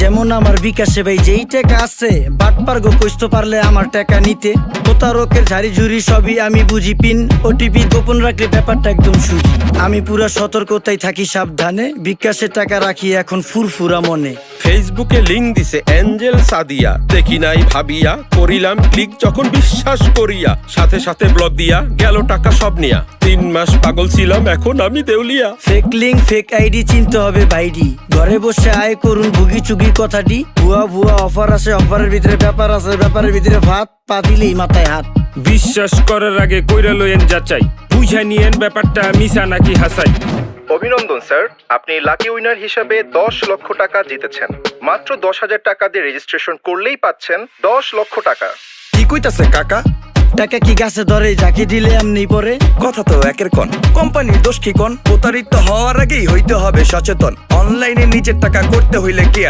যেমন আমার বিকাশে ভাই যেই টাকা আছে বাটপার গো কইতে পারলে আমার টাকা নিতে প্রতারকের ঝাড়ি ঝুড়ি সবই আমি বুঝি পিন ওটিপি গোপন রাখলে ব্যাপারটা একদম সুজি আমি পুরা সতর্কতায় থাকি সাবধানে বিকাশে টাকা রাখি এখন ফুরফুরা মনে ফেসবুকে লিংক দিছে এঞ্জেল সাদিয়া দেখি নাই ভাবিয়া করিলাম ক্লিক যখন বিশ্বাস করিয়া সাথে সাথে ব্লক দিয়া গেল টাকা সব নিয়া 3 মাস পাগল ছিলাম এখন আমি দেউলিয়া ফেক লিঙ্ক ফেক আইডি চিনতে হবে ভাইডি ঘরে বসে আয় করুন ভুগি চুগি কথাটি ভুয়া ভুয়া অফার আছে অফারের ভিতরে ব্যাপার আছে ব্যাপারের ভিতরে ভাত পা দিলেই মাথায় হাত বিশ্বাস করার আগে কইরা লইয়েন যাচাই বুঝা নিয়েন ব্যাপারটা মিছা নাকি হাসাই। অভিনন্দন স্যার, আপনি লাকি উইনার হিসেবে 10 লক্ষ টাকা জিতেছেন। মাত্র 10,000 টাকা দিয়ে রেজিস্ট্রেশন করলেই পাচ্ছেন 10 লক্ষ টাকা। কি কইতাছে কাকা? টাকা কি গাছে ধরে যাকে দিলে এমনি পরে কথা তো একের কোন কোম্পানির দোষ কি কোন? প্রতারিত হওয়ার আগেই হইতে হবে সচেতন। অনলাইনে নিজের টাকা করতে হইলে কি